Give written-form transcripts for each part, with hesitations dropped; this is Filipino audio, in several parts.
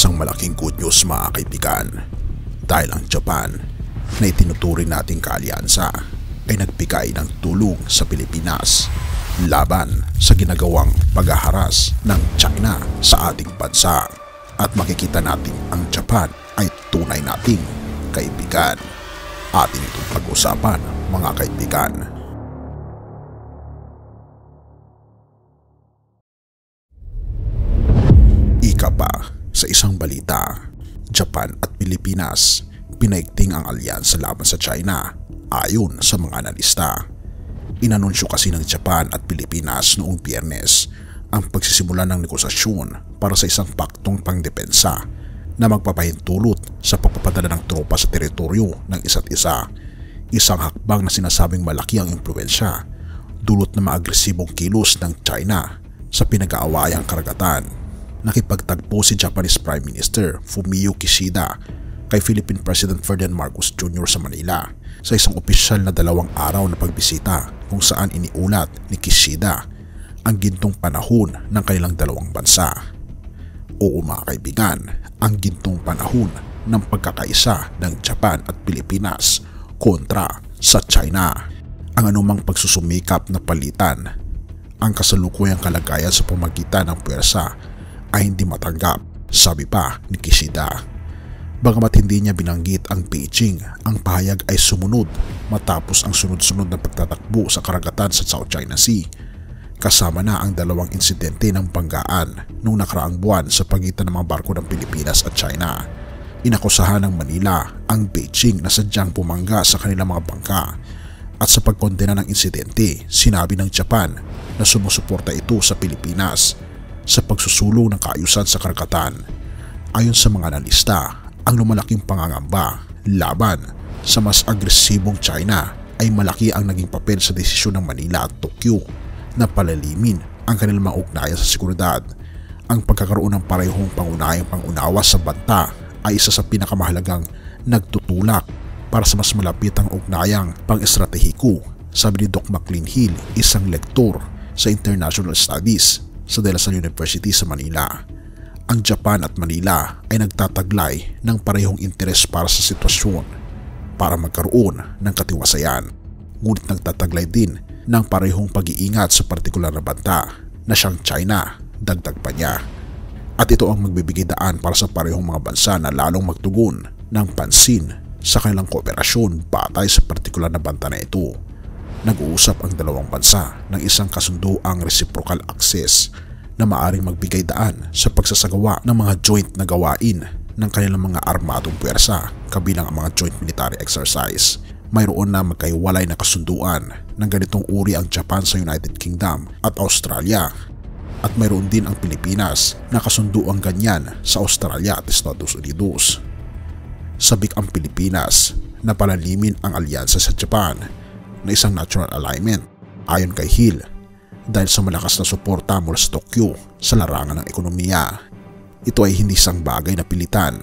isang malaking good news mga kaibigan, dahil ang Japan na itinuturing nating kaalyansa ay nagbigay ng tulong sa Pilipinas laban sa ginagawang paghaharas ng China sa ating bansa, at makikita natin ang Japan ay tunay nating kaibigan. Atin itong pag-usapan mga kaibigan. Ika pa sa isang balita, Japan at Pilipinas pinaigting ang alyansa laban sa China ayon sa mga analista. Inanunsyo kasi ng Japan at Pilipinas noong Biyernes ang pagsisimula ng negosasyon para sa isang paktong pangdepensa na magpapahintulot sa pagpapadala ng tropa sa teritoryo ng isa't isa. Isang hakbang na sinasabing malaki ang impluwensya dulot ng mga agresibong kilos ng China sa pinag-aawayang karagatan. Nakipagtagpo si Japanese Prime Minister Fumio Kishida kay Philippine President Ferdinand Marcos Jr. sa Manila sa isang opisyal na 2 araw na pagbisita, kung saan iniulat ni Kishida ang gintong panahon ng kanilang dalawang bansa. Oo mga kaibigan, ang gintong panahon ng pagkakaisa ng Japan at Pilipinas kontra sa China. Ang anumang pagsusumikap na palitan ang kasalukuyang kalagayan sa pamagitan ng puwersa ay hindi matanggap, sabi pa ni Kishida. Bagamat hindi niya binanggit ang Beijing, ang pahayag ay sumunod matapos ang sunod-sunod na pagtatakbo sa karagatan sa South China Sea, kasama na ang 2 insidente ng banggaan noong nakaraang buwan sa pagitan ng mga barko ng Pilipinas at China. Inakusahan ng Manila ang Beijing na sadyang pumangga sa kanilang mga bangka, at sa pagkondena ng insidente, sinabi ng Japan na sumusuporta ito sa Pilipinas sa pagsusulong ng kaayusan sa karagatan. Ayon sa mga analista, ang lumalaking pangangamba laban sa mas agresibong China ay malaki ang naging papel sa desisyon ng Manila at Tokyo na palalimin ang kanilang mga ugnayan sa seguridad. Ang pagkakaroon ng parehong pangunahing pangunawa sa banta ay isa sa pinakamahalagang nagtutulak para sa mas malapitang ugnayang pang-estratehiko, sabi ni Doc McLean Hill, isang lektor sa International Studies sa De La Salle University sa Manila. Ang Japan at Manila ay nagtataglay ng parehong interes para sa sitwasyon para magkaroon ng katiwasayan, ngunit nagtataglay din ng parehong pag-iingat sa partikular na banta na siyang China, dagdag pa niya. At ito ang magbibigay daan para sa parehong mga bansa na lalong magtugon ng pansin sa kanilang kooperasyon batay sa partikular na banta na ito. Nag-uusap ang 2 bansa ng isang kasunduang reciprocal access na maaring magbigay daan sa pagsasagawa ng mga joint na gawain ng kanilang mga armadong puwersa, kabilang ang mga joint military exercise. Mayroon na magkahiwalay na kasunduan ng ganitong uri ang Japan sa United Kingdom at Australia, at mayroon din ang Pilipinas na kasunduang ganyan sa Australia at Estados Unidos. Sabik ang Pilipinas na palalimin ang alyansa sa Japan na isang natural alignment, ayon kay Hill, dahil sa malakas na suporta mula sa Tokyo sa larangan ng ekonomiya. Ito ay hindi isang bagay na pilitan,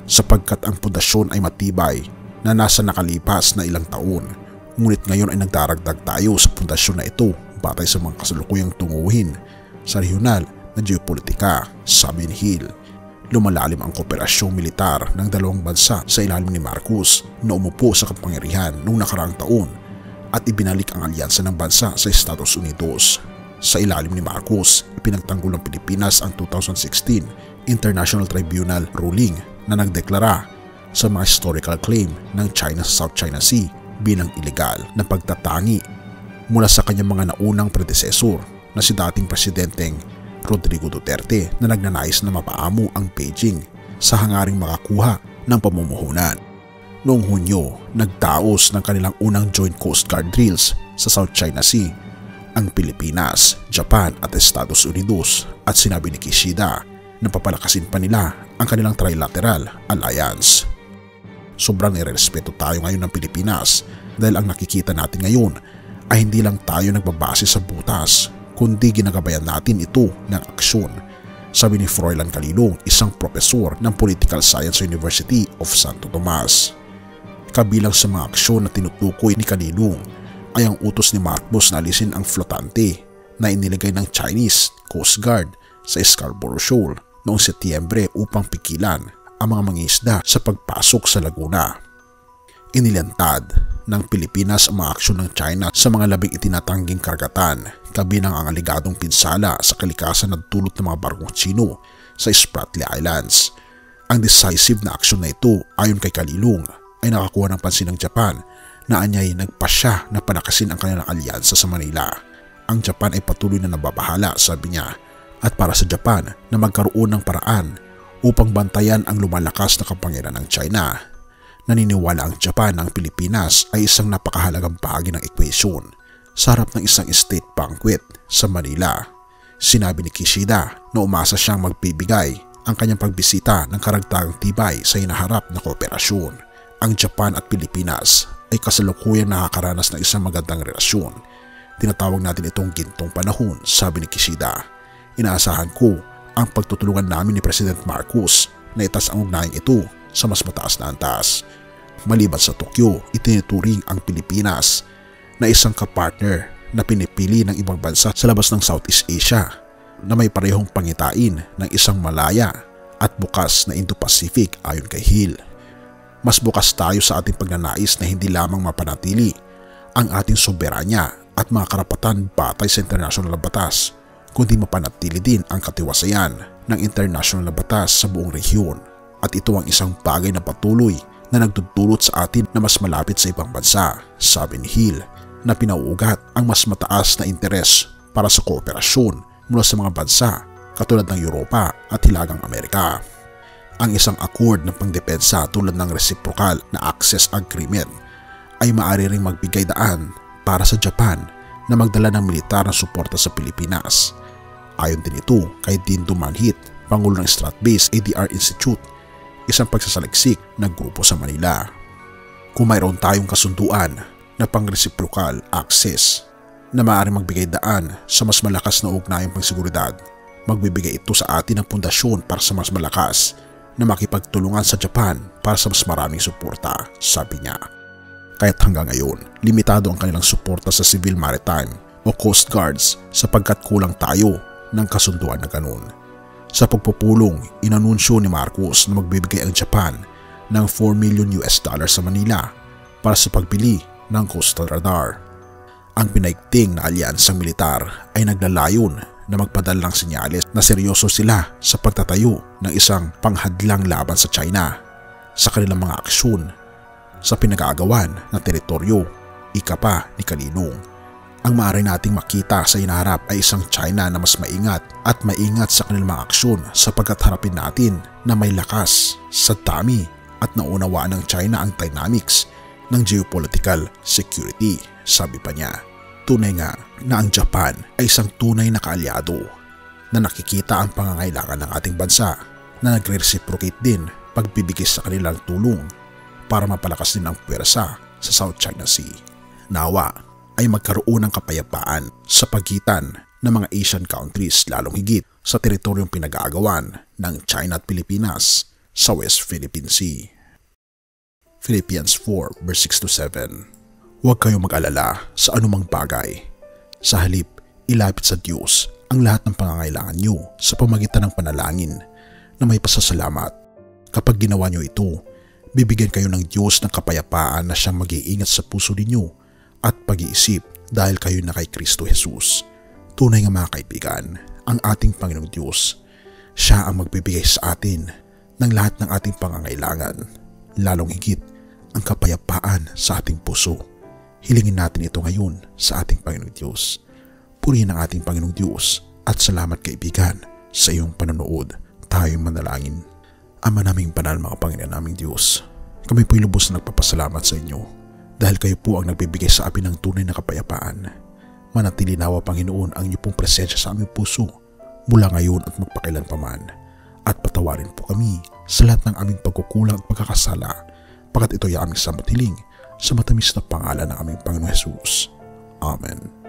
sapagkat ang pundasyon ay matibay na nasa nakalipas na ilang taon, ngunit ngayon ay nagdaragdag tayo sa pundasyon na ito batay sa mga kasalukuyang tunguhin sa regional na geopolitika, sabi ni Hill. Lumalalim ang kooperasyong militar ng 2 bansa sa ilalim ni Marcos na umupo sa kapangyarihan noong nakaraang taon, at ibinalik ang alyansa ng bansa sa Estados Unidos. Sa ilalim ni Marcos, ipinagtanggol ng Pilipinas ang 2016 International Tribunal ruling na nagdeklara sa mga historical claim ng China sa South China Sea bilang ilegal na pagtatangi mula sa kanyang mga naunang predecessor na si dating presidenteng Rodrigo Duterte, na nagnanais na mapaamo ang Beijing sa hangaring makakuha ng pamumuhunan. Noong Hunyo, nagdaos ng kanilang unang joint coast guard drills sa South China Sea ang Pilipinas, Japan at Estados Unidos, at sinabi ni Kishida na papalakasin pa nila ang kanilang trilateral alliance. Sobrang irerespeto tayo ngayon ng Pilipinas dahil ang nakikita natin ngayon ay hindi lang tayo nagbabase sa butas, kundi ginagabayan natin ito ng aksyon, sabi ni Froilan Calilong, isang profesor ng Political Science sa University of Santo Tomas. Kabilang sa mga aksyon na tinutukoy ni Calilong ay ang utos ni Marcos na alisin ang flotante na inilagay ng Chinese Coast Guard sa Scarborough Shoal noong Setyembre upang pigilan ang mga mangingisda sa pagpasok sa Laguna. Inilantad ng Pilipinas ang mga aksyon ng China sa mga labing itinatangging karagatan, kabilang ang aligadong pinsala sa kalikasan na dulot ng mga barkong Tsino sa Spratly Islands. Ang decisive na aksyon na ito, ayon kay Kalilong, ay nakakuha ng pansin ng Japan na anyay nagpasya na palakasin ang kanilang alyansa sa Manila. Ang Japan ay patuloy na nababahala, sabi niya, at para sa Japan na magkaroon ng paraan upang bantayan ang lumalakas na kapangyarihan ng China. Naniniwala ang Japan na ang Pilipinas ay isang napakahalagang bahagi ng equation sa harap ng isang state banquet sa Manila. Sinabi ni Kishida na umasa siyang magbibigay ang kanyang pagbisita ng karagdagang tibay sa hinaharap na kooperasyon. Ang Japan at Pilipinas ay kasalukuyang nakakaranas ng isang magandang relasyon. Tinatawag natin itong gintong panahon, sabi ni Kishida. Inaasahan ko ang pagtutulungan namin ni President Marcos na itas ang ugnayang ito sa mas mataas na antas. Maliban sa Tokyo, itinuturing ang Pilipinas na isang kapartner na pinipili ng ibang bansa sa labas ng Southeast Asia na may parehong pangitain ng isang malaya at bukas na Indo-Pacific, ayon kay Hill. Mas bukas tayo sa ating pagnanais na hindi lamang mapanatili ang ating soberanya at mga karapatan batay sa international na batas, kundi mapanatili din ang katiwasayan ng international na batas sa buong rehiyon. At ito ang isang bagay na patuloy na nagdudulot sa atin na mas malapit sa ibang bansa, sabi ni Hill, na pinauugat ang mas mataas na interes para sa kooperasyon mula sa mga bansa katulad ng Europa at Hilagang Amerika. Ang isang accord ng pangdepensa tulad ng Reciprocal na Access Agreement ay maaari ring magbigay daan para sa Japan na magdala ng militar na suporta sa Pilipinas. Ayon din ito kay Dean Dumanhit, Pangulo ng Strat-based ADR Institute, isang pagsasaliksik na grupo sa Manila. Kung mayroon tayong kasunduan na pang-reciprocal access na maaaring magbigay daan sa mas malakas na ugnayang pangseguridad, magbibigay ito sa atin ng pundasyon para sa mas malakas na makipagtulungan sa Japan para sa mas maraming suporta, sabi niya. Kaya't hanggang ngayon, limitado ang kanilang suporta sa Civil Maritime o Coast Guards sapagkat kulang tayo ng kasunduan na ganun. Sa pagpupulong, inanunsyo ni Marcos na magbibigay ang Japan ng $4 million sa Manila para sa pagbili ng coastal radar. Ang pinaigting na alyansang militar ay naglalayon na magpadala ng senyales na seryoso sila sa pagtatayo ng isang panghadlang laban sa China sa kanilang mga aksyon sa pinag-aagawan ng teritoryo, ika pa ni Kalilong. Ang maaari nating makita sa hinaharap ay isang China na mas maingat sa kanilang mga aksyon sapagkat harapin natin na may lakas sa dami at naunawaan ng China ang dynamics ng geopolitical security, sabi pa niya. Tunay nga na ang Japan ay isang tunay na kaalyado na nakikita ang pangangailangan ng ating bansa na nagre-reciprocate din pagbibigay sa kanilang tulong para mapalakas din ang puwersa sa South China Sea. Nawa ay magkaroon ng kapayapaan sa pagitan ng mga Asian countries, lalong higit sa teritoryong pinag-aagawan ng China at Pilipinas sa West Philippine Sea. Philippians 4 verse 6-7. Huwag kayong mag-alala sa anumang bagay. Sa halip, ilapit sa Diyos ang lahat ng pangangailangan nyo sa pamagitan ng panalangin na may pasasalamat. Kapag ginawa nyo ito, bibigyan kayo ng Diyos ng kapayapaan na siyang mag-iingat sa puso ninyo at pag-iisip dahil kayo na kay Kristo Jesus. Tunay nga mga kaibigan, ang ating Panginoong Diyos, siya ang magbibigay sa atin ng lahat ng ating pangangailangan, lalong higit ang kapayapaan sa ating puso. Hilingin natin ito ngayon sa ating Panginoong Diyos. Purihin ang ating Panginoong Diyos at salamat kaibigan sa iyong panonood. Tayo'y manalangin. Ama naming banal, mga Panginoon naming Diyos, kami po'y lubos na nagpapasalamat sa inyo dahil kayo po ang nagbibigay sa amin ng tunay na kapayapaan. Manatili nawa, Panginoon, ang iyong pong presensya sa aming puso mula ngayon at magpakailanpaman, at patawarin po kami sa lahat ng aming pagkukulang at pagkakasala, pagkat ito'y aming samot hiling sa matamis na pangalan ng aming Panginoon Jesus. Amen.